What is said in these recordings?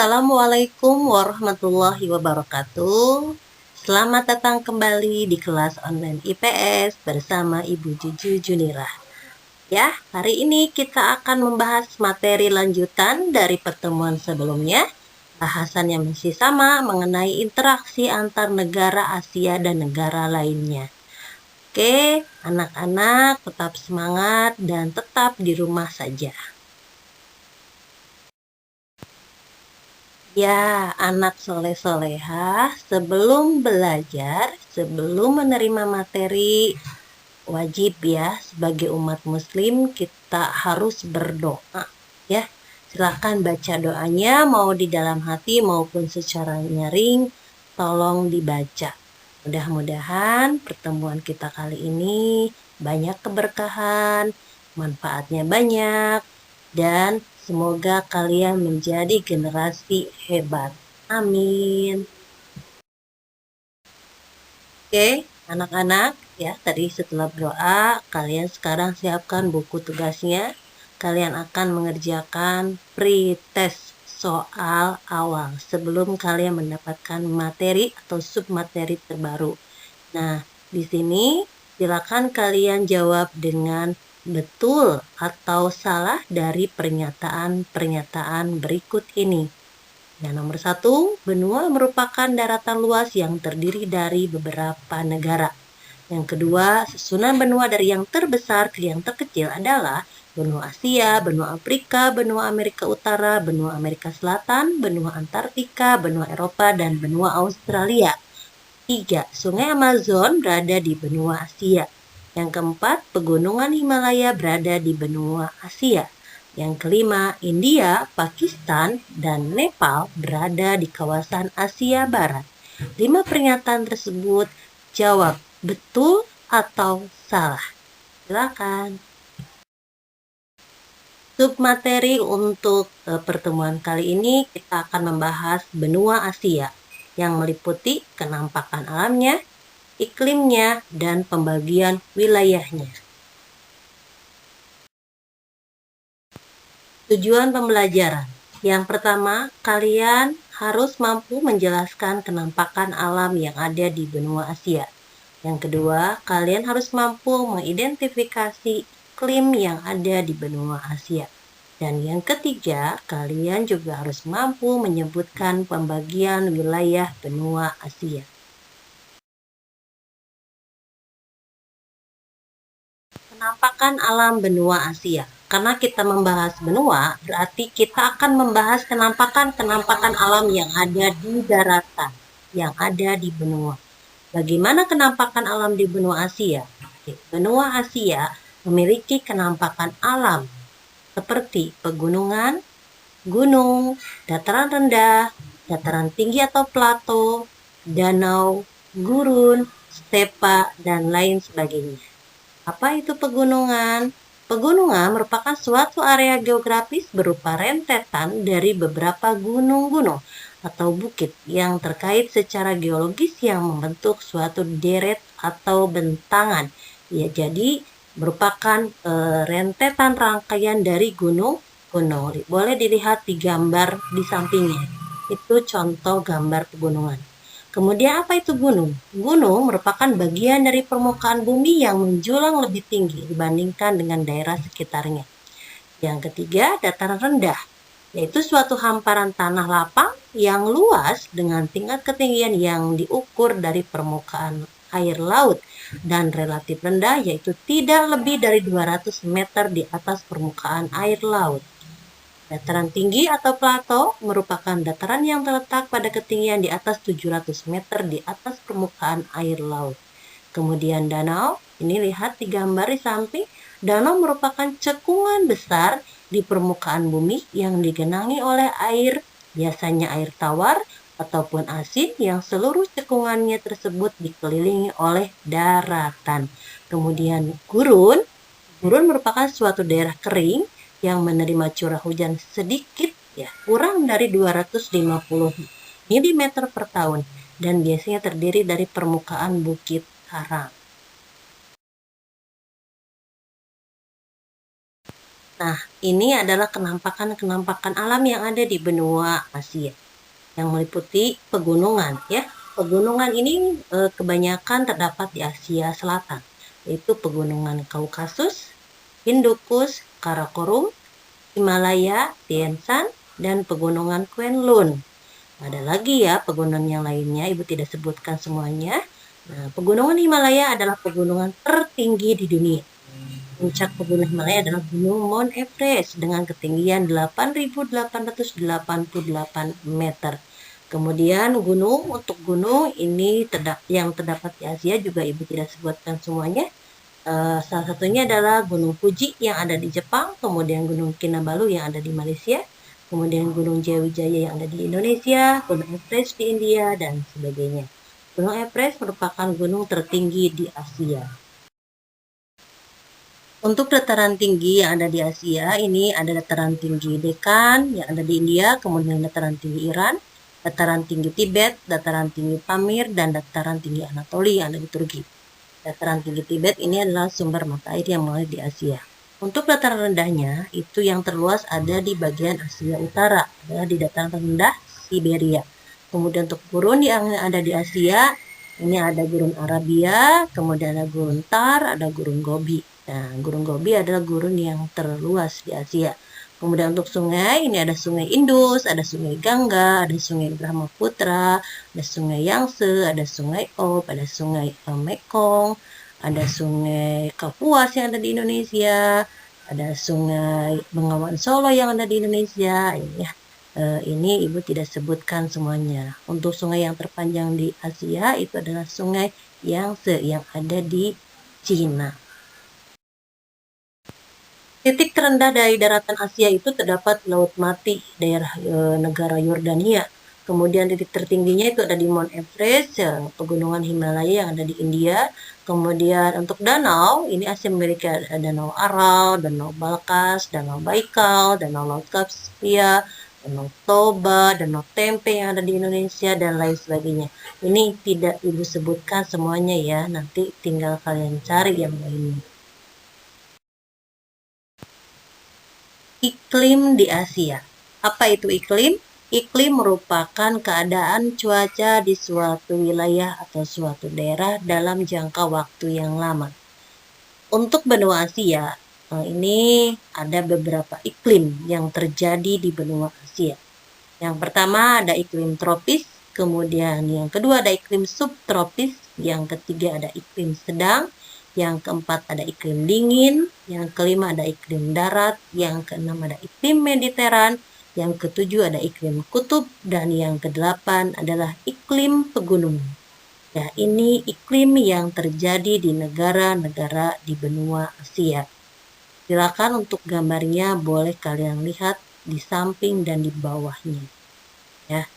Assalamualaikum warahmatullahi wabarakatuh. Selamat datang kembali di kelas online IPS bersama Ibu Juju Junirah. Ya, hari ini kita akan membahas materi lanjutan dari pertemuan sebelumnya. Bahasannya masih sama mengenai interaksi antar negara Asia dan negara lainnya. Oke, anak-anak tetap semangat dan tetap di rumah saja. Ya, anak soleh-solehah, sebelum belajar, sebelum menerima materi, wajib ya sebagai umat muslim kita harus berdoa ya. Silahkan baca doanya mau di dalam hati maupun secara nyaring, tolong dibaca. Mudah-mudahan pertemuan kita kali ini banyak keberkahan, manfaatnya banyak, dan semoga kalian menjadi generasi hebat. Amin. Oke, anak-anak, ya tadi setelah berdoa, kalian sekarang siapkan buku tugasnya. Kalian akan mengerjakan pretest soal awal sebelum kalian mendapatkan materi atau submateri terbaru. Nah, di sini silakan kalian jawab dengan betul atau salah dari pernyataan-pernyataan berikut ini. Yang nomor 1, benua merupakan daratan luas yang terdiri dari beberapa negara. Yang kedua, susunan benua dari yang terbesar ke yang terkecil adalah benua Asia, benua Afrika, benua Amerika Utara, benua Amerika Selatan, benua Antartika, benua Eropa, dan benua Australia. 3. Sungai Amazon berada di benua Asia. Yang keempat, pegunungan Himalaya berada di benua Asia. Yang kelima, India, Pakistan, dan Nepal berada di kawasan Asia Barat. 5 pernyataan tersebut jawab betul atau salah. Silakan. Submateri untuk pertemuan kali ini kita akan membahas benua Asia yang meliputi kenampakan alamnya, iklimnya, dan pembagian wilayahnya. Tujuan pembelajaran. Yang pertama, kalian harus mampu menjelaskan kenampakan alam yang ada di benua Asia. Yang kedua, kalian harus mampu mengidentifikasi iklim yang ada di benua Asia. Dan yang ketiga, kalian juga harus mampu menyebutkan pembagian wilayah benua Asia. Penampakan alam benua Asia. Karena kita membahas benua, berarti kita akan membahas kenampakan alam yang ada di daratan, yang ada di benua. Bagaimana kenampakan alam di benua Asia? Benua Asia memiliki kenampakan alam seperti pegunungan, gunung, dataran rendah, dataran tinggi atau plato, danau, gurun, stepa, dan lain sebagainya. Apa itu pegunungan? Pegunungan merupakan suatu area geografis berupa rentetan dari beberapa gunung-gunung atau bukit yang terkait secara geologis yang membentuk suatu deret atau bentangan. Ya, jadi merupakan rentetan rangkaian dari gunung-gunung. Boleh dilihat di gambar di sampingnya. Itu contoh gambar pegunungan. Kemudian apa itu gunung? Gunung merupakan bagian dari permukaan bumi yang menjulang lebih tinggi dibandingkan dengan daerah sekitarnya. Yang ketiga, dataran rendah, yaitu suatu hamparan tanah lapang yang luas dengan tingkat ketinggian yang diukur dari permukaan air laut dan relatif rendah, yaitu tidak lebih dari 200 meter di atas permukaan air laut. Dataran tinggi atau plato merupakan dataran yang terletak pada ketinggian di atas 700 meter di atas permukaan air laut. Kemudian danau, ini lihat di gambar di samping, danau merupakan cekungan besar di permukaan bumi yang digenangi oleh air, biasanya air tawar ataupun asin yang seluruh cekungannya tersebut dikelilingi oleh daratan. Kemudian gurun merupakan suatu daerah kering yang menerima curah hujan sedikit ya, kurang dari 250 mm per tahun dan biasanya terdiri dari permukaan bukit karang. Nah, ini adalah kenampakan-kenampakan alam yang ada di benua Asia, yang meliputi pegunungan ya. Pegunungan ini kebanyakan terdapat di Asia Selatan, yaitu pegunungan Kaukasus, Hindukush, Karakorum, Himalaya, Tian Shan, dan pegunungan Kwenlun. Ada lagi ya pegunungan yang lainnya, Ibu tidak sebutkan semuanya. Nah, pegunungan Himalaya adalah pegunungan tertinggi di dunia. Puncak pegunungan Himalaya adalah Gunung Mount Everest dengan ketinggian 8.888 meter. Kemudian untuk gunung ini yang terdapat di Asia juga Ibu tidak sebutkan semuanya. Salah satunya adalah Gunung Fuji yang ada di Jepang, kemudian Gunung Kinabalu yang ada di Malaysia, kemudian Gunung Jayawijaya yang ada di Indonesia, Gunung Everest di India, dan sebagainya. Gunung Everest merupakan gunung tertinggi di Asia. Untuk dataran tinggi yang ada di Asia, ini ada dataran tinggi Deccan yang ada di India, kemudian dataran tinggi Iran, dataran tinggi Tibet, dataran tinggi Pamir, dan dataran tinggi Anatolia yang ada di Turki. Dataran tinggi Tibet ini adalah sumber mata air yang mengalir di Asia. Untuk dataran rendahnya, itu yang terluas ada di bagian Asia Utara, adalah di dataran rendah Siberia. Kemudian untuk gurun yang ada di Asia, ini ada gurun Arabia, kemudian ada gurun Thar, ada gurun Gobi. Nah, gurun Gobi adalah gurun yang terluas di Asia. Kemudian untuk sungai, ini ada sungai Indus, ada sungai Gangga, ada sungai Brahmaputra, ada sungai Yangtze, ada sungai Ob, ada sungai Mekong, ada sungai Kapuas yang ada di Indonesia, ada sungai Bengawan Solo yang ada di Indonesia. Ini Ibu tidak sebutkan semuanya. Untuk sungai yang terpanjang di Asia itu adalah sungai Yangtze yang ada di Cina. Titik terendah dari daratan Asia itu terdapat Laut Mati, daerah negara Yordania. Kemudian titik tertingginya itu ada di Mount Everest, pegunungan Himalaya yang ada di India. Kemudian untuk danau, ini Asia memiliki Danau Aral, Danau Balkas, Danau Baikal, Danau Laut Kaspia, Danau Toba, Danau Tempe yang ada di Indonesia, dan lain sebagainya. Ini tidak Ibu sebutkan semuanya ya, nanti tinggal kalian cari yang lainnya. Iklim di Asia. Apa itu iklim? Iklim merupakan keadaan cuaca di suatu wilayah atau suatu daerah dalam jangka waktu yang lama. Untuk benua Asia, ini ada beberapa iklim yang terjadi di benua Asia. Yang pertama ada iklim tropis, kemudian yang kedua ada iklim subtropis, yang ketiga ada iklim sedang, yang keempat ada iklim dingin, yang kelima ada iklim darat, yang keenam ada iklim mediteran, yang ketujuh ada iklim kutub, dan yang kedelapan adalah iklim pegunungan. Ya, ini iklim yang terjadi di negara-negara di benua Asia. Silakan untuk gambarnya boleh kalian lihat di samping dan di bawahnya. Ya.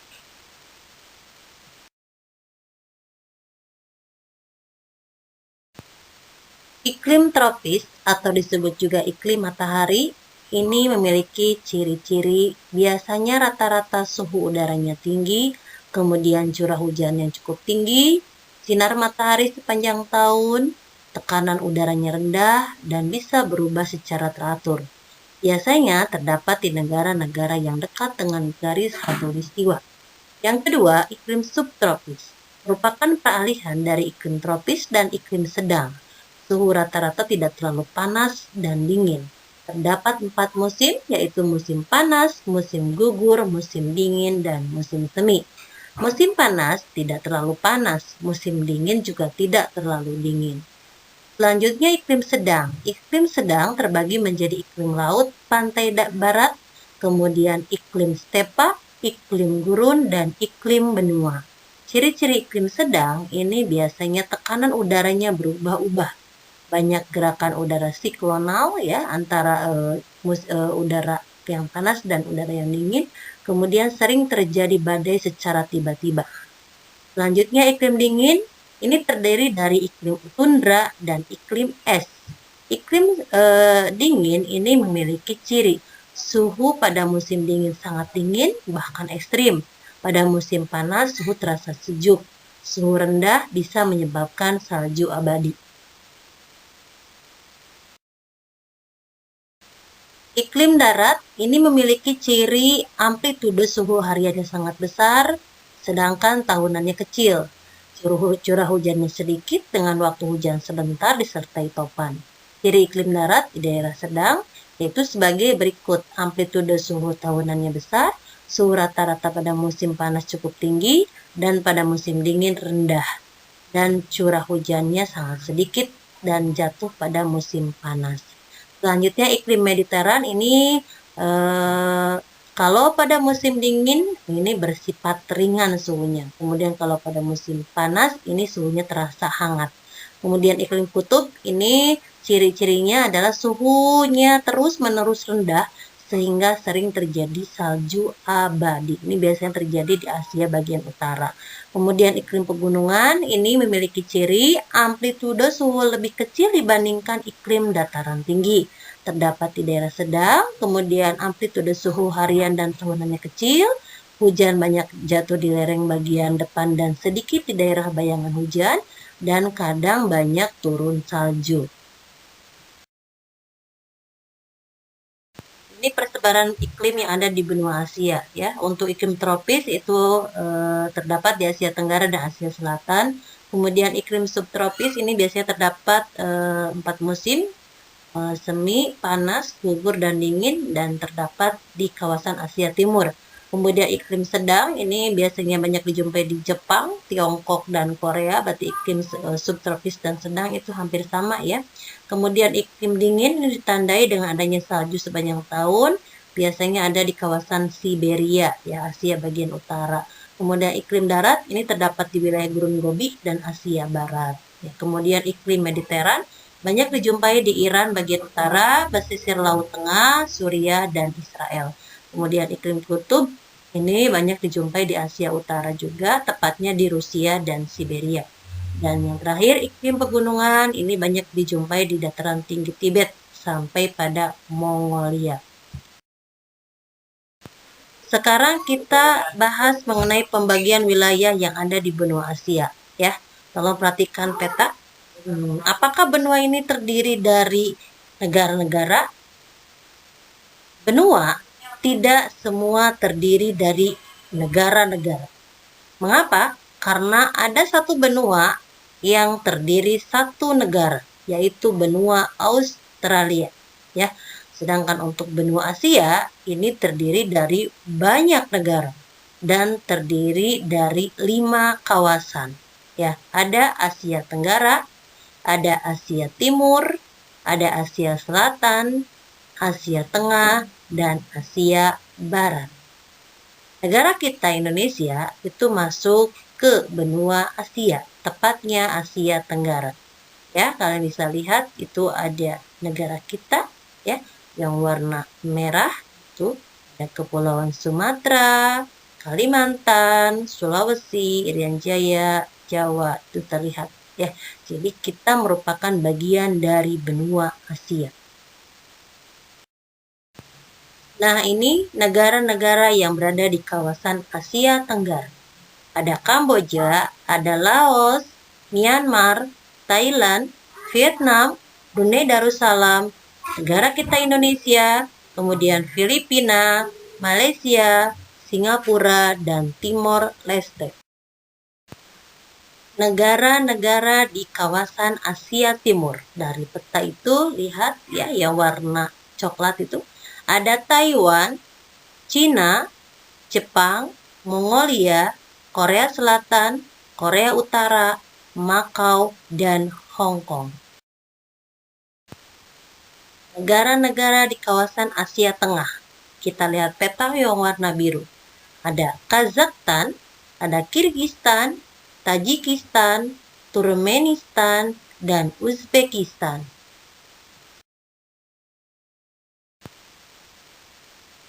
Iklim tropis atau disebut juga iklim matahari ini memiliki ciri-ciri biasanya rata-rata suhu udaranya tinggi, kemudian curah hujan yang cukup tinggi, sinar matahari sepanjang tahun, tekanan udaranya rendah, dan bisa berubah secara teratur. Biasanya terdapat di negara-negara yang dekat dengan garis khatulistiwa. Yang kedua, iklim subtropis merupakan peralihan dari iklim tropis dan iklim sedang. Suhu rata-rata tidak terlalu panas dan dingin. Terdapat 4 musim, yaitu musim panas, musim gugur, musim dingin, dan musim semi. Musim panas tidak terlalu panas, musim dingin juga tidak terlalu dingin. Selanjutnya iklim sedang. Iklim sedang terbagi menjadi iklim laut, pantai barat, kemudian iklim stepa, iklim gurun, dan iklim benua. Ciri-ciri iklim sedang ini biasanya tekanan udaranya berubah-ubah. Banyak gerakan udara siklonal ya antara udara yang panas dan udara yang dingin. Kemudian sering terjadi badai secara tiba-tiba. Selanjutnya iklim dingin ini terdiri dari iklim tundra dan iklim es. Iklim dingin ini memiliki ciri suhu pada musim dingin sangat dingin bahkan ekstrim. Pada musim panas suhu terasa sejuk. Suhu rendah bisa menyebabkan salju abadi. Iklim darat ini memiliki ciri amplitude suhu hariannya sangat besar, sedangkan tahunannya kecil. Curah hujannya sedikit dengan waktu hujan sebentar disertai topan. Ciri iklim darat di daerah sedang yaitu sebagai berikut. Amplitude suhu tahunannya besar, suhu rata-rata pada musim panas cukup tinggi, dan pada musim dingin rendah. Dan curah hujannya sangat sedikit dan jatuh pada musim panas. Selanjutnya iklim Mediteran ini kalau pada musim dingin ini bersifat ringan suhunya. Kemudian kalau pada musim panas ini suhunya terasa hangat. Kemudian iklim kutub ini ciri-cirinya adalah suhunya terus-menerus rendah sehingga sering terjadi salju abadi. Ini biasanya terjadi di Asia bagian utara. Kemudian iklim pegunungan ini memiliki ciri amplitude suhu lebih kecil dibandingkan iklim dataran tinggi. Terdapat di daerah sedang, kemudian amplitude suhu harian dan tahunannya kecil, hujan banyak jatuh di lereng bagian depan dan sedikit di daerah bayangan hujan, dan kadang banyak turun salju. Ini persebaran iklim yang ada di benua Asia ya. Untuk iklim tropis itu terdapat di Asia Tenggara dan Asia Selatan. Kemudian iklim subtropis ini biasanya terdapat 4 musim, semi, panas, gugur, dan dingin, dan terdapat di kawasan Asia Timur. Kemudian iklim sedang ini biasanya banyak dijumpai di Jepang, Tiongkok, dan Korea. Berarti iklim subtropis dan sedang itu hampir sama ya. Kemudian iklim dingin ini ditandai dengan adanya salju sepanjang tahun. Biasanya ada di kawasan Siberia ya, Asia bagian utara. Kemudian iklim darat ini terdapat di wilayah Gurun Gobi dan Asia Barat. Ya, kemudian iklim Mediteran banyak dijumpai di Iran bagian utara, pesisir Laut Tengah, Suriah, dan Israel. Kemudian iklim kutub ini banyak dijumpai di Asia Utara juga, tepatnya di Rusia dan Siberia. Dan yang terakhir, iklim pegunungan ini banyak dijumpai di dataran tinggi Tibet sampai pada Mongolia. Sekarang kita bahas mengenai pembagian wilayah yang ada di benua Asia. Ya, tolong perhatikan peta. Apakah benua ini terdiri dari negara-negara? Benua tidak semua terdiri dari negara-negara. Mengapa? Karena ada satu benua yang terdiri satu negara, yaitu benua Australia. Ya, sedangkan untuk benua Asia ini terdiri dari banyak negara dan terdiri dari 5 kawasan. Ya, ada Asia Tenggara, ada Asia Timur, ada Asia Selatan, Asia Tengah, dan Asia Barat. Negara kita Indonesia itu masuk ke benua Asia, tepatnya Asia Tenggara. Ya, kalian bisa lihat itu ada negara kita ya yang warna merah itu ada Kepulauan Sumatera, Kalimantan, Sulawesi, Irian Jaya, Jawa itu terlihat ya. Jadi kita merupakan bagian dari benua Asia. Nah, ini negara-negara yang berada di kawasan Asia Tenggara. Ada Kamboja, ada Laos, Myanmar, Thailand, Vietnam, Brunei Darussalam, negara kita Indonesia, kemudian Filipina, Malaysia, Singapura, dan Timor Leste. Negara-negara di kawasan Asia Timur. Dari peta itu lihat ya yang warna coklat itu. Ada Taiwan, Cina, Jepang, Mongolia, Korea Selatan, Korea Utara, Makau, dan Hong Kong. Negara-negara di kawasan Asia Tengah. Kita lihat peta yang warna biru. Ada Kazakhstan, ada Kirgistan, Tajikistan, Turkmenistan, dan Uzbekistan.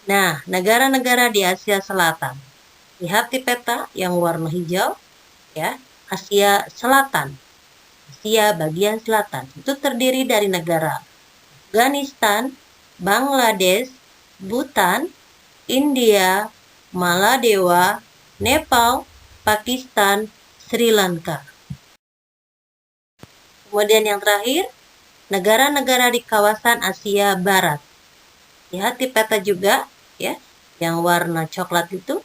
Nah, negara-negara di Asia Selatan. Lihat di peta yang warna hijau, ya, Asia Selatan. Asia bagian selatan. Itu terdiri dari negara Afghanistan, Bangladesh, Bhutan, India, Maladewa, Nepal, Pakistan, Sri Lanka. Kemudian yang terakhir, negara-negara di kawasan Asia Barat. Lihat di peta juga ya, yang warna coklat itu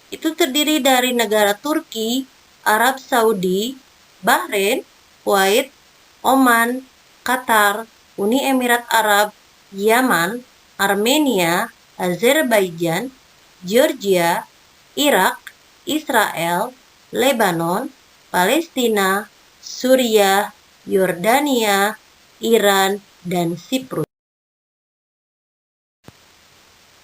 terdiri dari negara Turki, Arab Saudi, Bahrain, Kuwait, Oman, Qatar, Uni Emirat Arab, Yaman, Armenia, Azerbaijan, Georgia, Irak, Israel, Lebanon, Palestina, Suriah, Yordania, Iran, dan Siprus.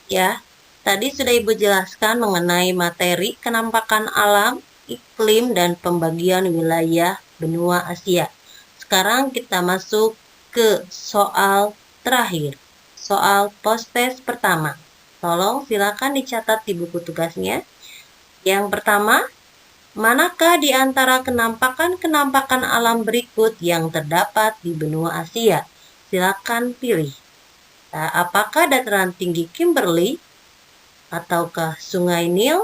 Ya, tadi sudah Ibu jelaskan mengenai materi kenampakan alam, iklim, dan pembagian wilayah benua Asia. Sekarang kita masuk ke soal terakhir. Soal post-test pertama. Tolong silakan dicatat di buku tugasnya. Yang pertama, manakah di antara kenampakan-kenampakan alam berikut yang terdapat di benua Asia? Silakan pilih. Nah, apakah dataran tinggi Kimberley, ataukah Sungai Nil,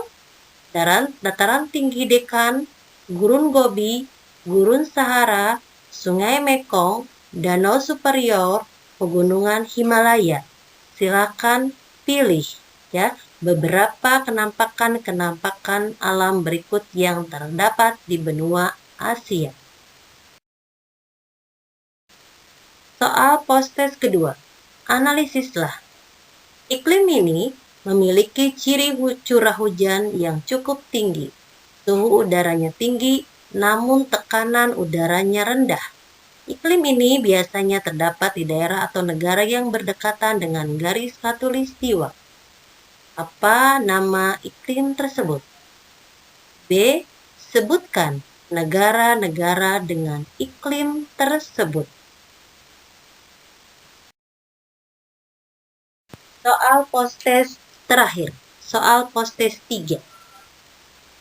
dataran tinggi Dekan, Gurun Gobi, Gurun Sahara, Sungai Mekong, Danau Superior, Pegunungan Himalaya? Silakan pilih ya beberapa kenampakan alam berikut yang terdapat di benua Asia. Soal post-test kedua. Analisislah. Iklim ini memiliki ciri curah hujan yang cukup tinggi. Suhu udaranya tinggi, namun tekanan udaranya rendah. Iklim ini biasanya terdapat di daerah atau negara yang berdekatan dengan garis khatulistiwa. Apa nama iklim tersebut? B. Sebutkan negara-negara dengan iklim tersebut. Soal post-test terakhir. Soal post-test 3.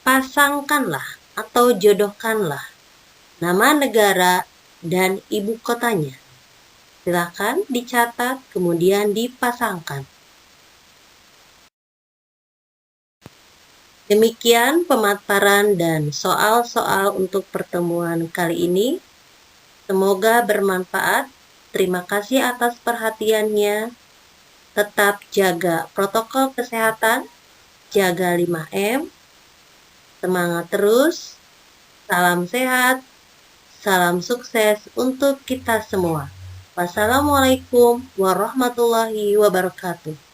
Pasangkanlah atau jodohkanlah nama negara dan ibu kotanya. Silakan dicatat kemudian dipasangkan. Demikian pemaparan dan soal-soal untuk pertemuan kali ini. Semoga bermanfaat. Terima kasih atas perhatiannya. Tetap jaga protokol kesehatan, jaga 5M. Semangat terus. Salam sehat, salam sukses untuk kita semua. Wassalamualaikum warahmatullahi wabarakatuh.